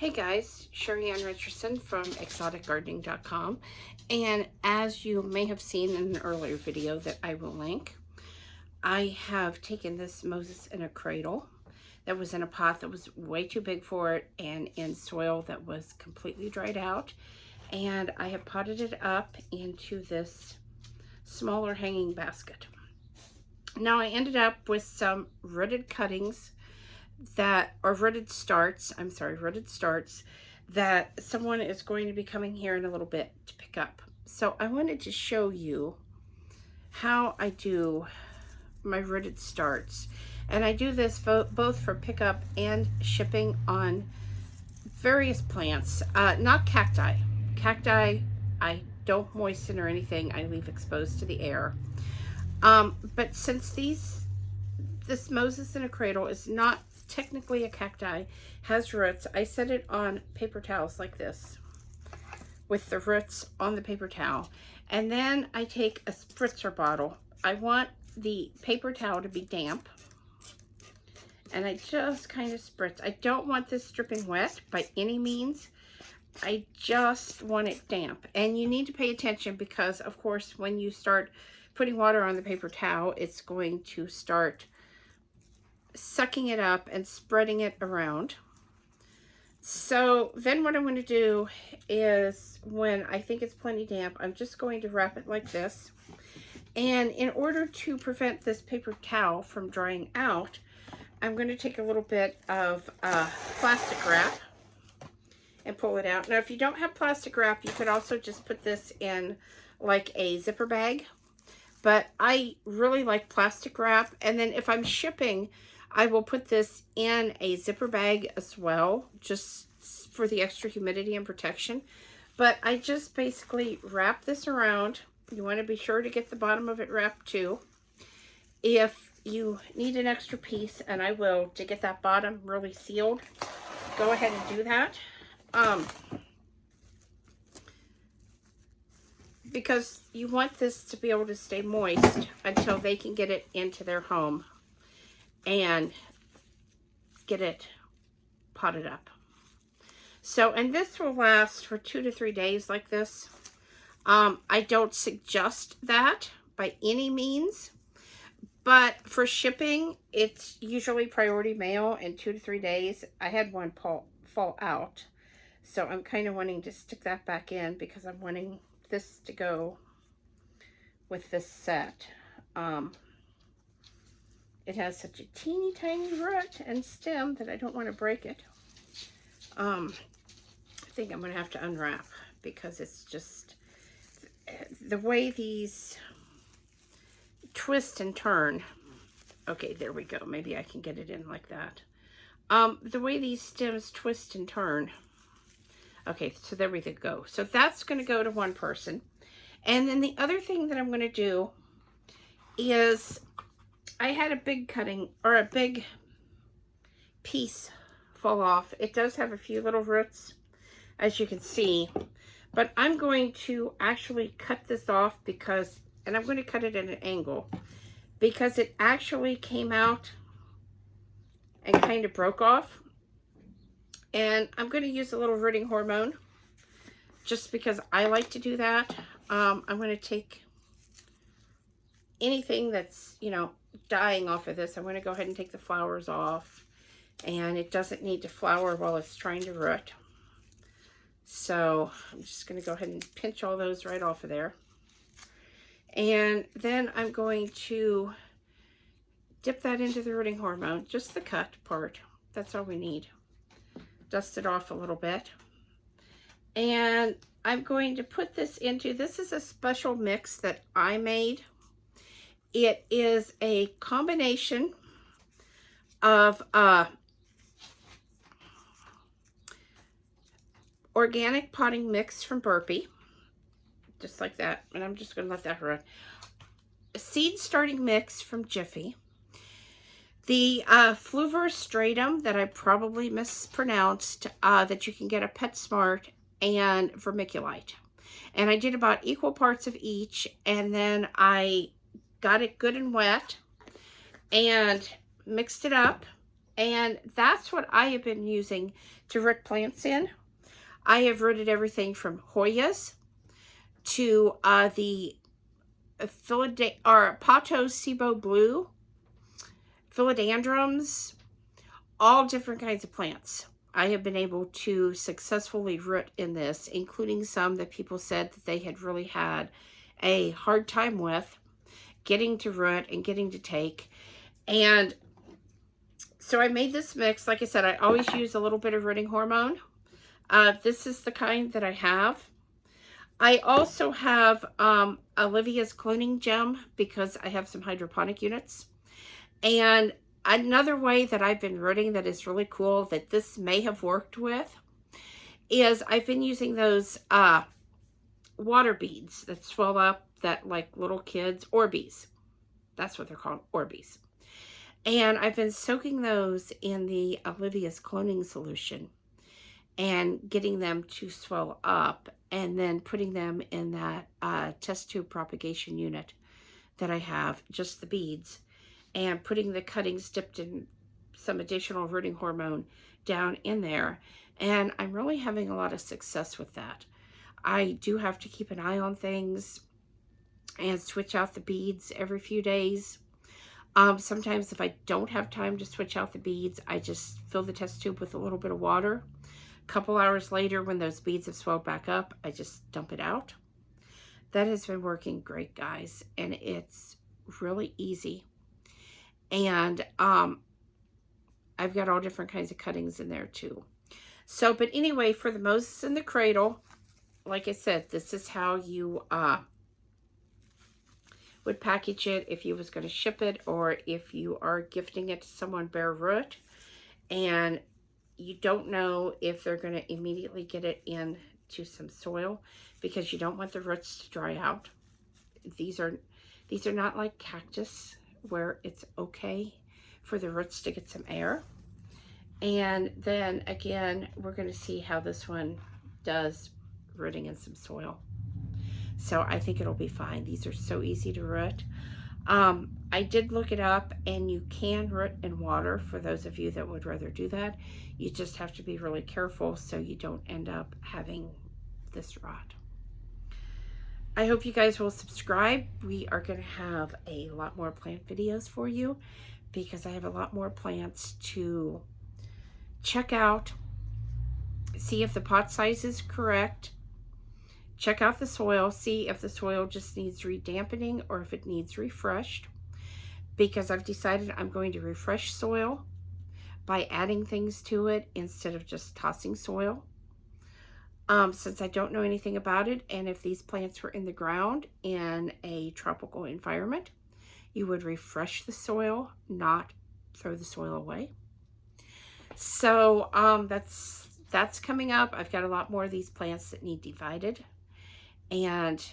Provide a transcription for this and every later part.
Hey guys, Sheri Richerson from exoticgardening.com, and as you may have seen in an earlier video that I will link, I have taken this Moses in a cradle that was in a pot that was way too big for it and in soil that was completely dried out, and I have potted it up into this smaller hanging basket. Now I ended up with some rooted cuttings that are rooted starts that someone is going to be coming here in a little bit to pick up. So I wanted to show you how I do my rooted starts, and I do this both for pickup and shipping on various plants, not cacti. Cacti I don't moisten or anything, I leave exposed to the air. But since this Moses in a cradle is not technically a cacti, has roots, I set it on paper towels like this with the roots on the paper towel, and then I take a spritzer bottle. I want the paper towel to be damp, and I just kind of spritz. I don't want this dripping wet by any means. I just want it damp, and you need to pay attention because of course when you start putting water on the paper towel, it's going to start sucking it up and spreading it around. So then what I'm going to do is, when I think it's plenty damp, I'm just going to wrap it like this. And in order to prevent this paper towel from drying out, I'm going to take a little bit of plastic wrap and pull it out. Now if you don't have plastic wrap, you could also just put this in like a zipper bag, but I really like plastic wrap. And then if I'm shipping, I will put this in a zipper bag as well, just for the extra humidity and protection. But I just basically wrap this around. You want to be sure to get the bottom of it wrapped too. If you need an extra piece, and I will, to get that bottom really sealed, go ahead and do that. Because you want this to be able to stay moist until they can get it into their home and get it potted up. So, and this will last for 2 to 3 days like this. I don't suggest that by any means, but for shipping, it's usually priority mail in 2 to 3 days. I had one fall out, so I'm kind of wanting to stick that back in because I'm wanting this to go with this set. It has such a teeny tiny root and stem that I don't want to break it. I think I'm going to have to unwrap because it's just the way these twist and turn. Okay, there we go. Maybe I can get it in like that. The way these stems twist and turn. Okay, so there we go. So that's going to go to one person. And then the other thing that I'm going to do is, I had a big cutting, or a big piece fall off. It does have a few little roots, as you can see, but I'm going to actually cut this off because, and I'm going to cut it at an angle, because it actually came out and kind of broke off. And I'm going to use a little rooting hormone just because I like to do that. I'm going to take anything that's, you know, dying off of this. I'm going to go ahead and take the flowers off, and it doesn't need to flower while it's trying to root. So I'm just going to go ahead and pinch all those right off of there. And then I'm going to dip that into the rooting hormone, just the cut part. That's all we need. Dust it off a little bit. And I'm going to put this into, this is a special mix that I made. It is a combination of organic potting mix from Burpee, just like that, and I'm just going to let that run. A seed starting mix from Jiffy. The fluvastratum that I probably mispronounced, that you can get at PetSmart, and vermiculite. And I did about equal parts of each, and then I got it good and wet and mixed it up And that's what I have been using to root plants in. I have rooted everything from Hoyas to the Pato Cibo Blue, philodendrons, all different kinds of plants. I have been able to successfully root in this, including some that people said that they had really had a hard time with getting to root and getting to take. And so I made this mix. Like I said, I always use a little bit of rooting hormone. This is the kind that I have. I also have Olivia's cloning gem because I have some hydroponic units. And another way that I've been rooting that is really cool that this may have worked with is I've been using those water beads that swell up that like little kids, Orbeez. That's what they're called, Orbeez. And I've been soaking those in the Olivia's cloning solution and getting them to swell up and then putting them in that test tube propagation unit that I have, just the beads, and putting the cuttings dipped in some additional rooting hormone down in there. And I'm really having a lot of success with that. I do have to keep an eye on things and switch out the beads every few days. Sometimes if I don't have time to switch out the beads, I just fill the test tube with a little bit of water. A couple hours later, when those beads have swelled back up, I just dump it out. That has been working great, guys, and it's really easy. And I've got all different kinds of cuttings in there too. So, but anyway, for the Moses in the Cradle, like I said, this is how you would package it if you was going to ship it, or if you are gifting it to someone bare root and you don't know if they're going to immediately get it into some soil because you don't want the roots to dry out. These are not like cactus where it's okay for the roots to get some air. And then again, we're going to see how this one does rooting in some soil. So I think it'll be fine. These are so easy to root. I did look it up, and you can root in water for those of you that would rather do that. You just have to be really careful so you don't end up having this rot. I hope you guys will subscribe. We are going to have a lot more plant videos for you because I have a lot more plants to check out, see if the pot size is correct, check out the soil, see if the soil just needs redampening or if it needs refreshed, because I've decided I'm going to refresh soil by adding things to it instead of just tossing soil. Since I don't know anything about it, and if these plants were in the ground in a tropical environment, you would refresh the soil, not throw the soil away. So that's coming up. I've got a lot more of these plants that need divided, and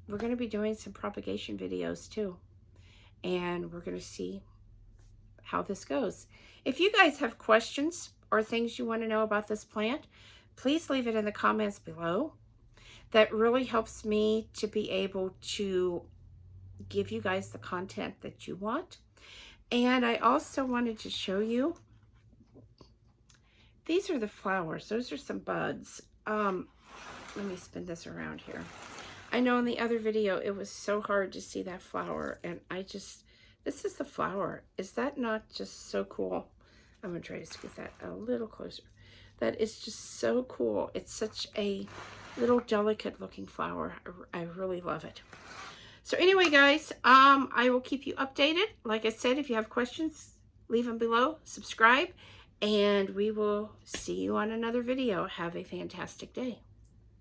we're going to be doing some propagation videos too, and we're going to see how this goes. If you guys have questions or things you want to know about this plant, please leave it in the comments below. That really helps me to be able to give you guys the content that you want. And I also wanted to show you, these are the flowers. Those are some buds. Let me spin this around here. I know in the other video it was so hard to see that flower, and this is the flower. Is that not just so cool? I'm going to try to scoot that a little closer. That is just so cool. It's such a little delicate looking flower. I really love it. So anyway, guys, I will keep you updated. Like I said, if you have questions, leave them below, subscribe, and we will see you on another video. Have a fantastic day.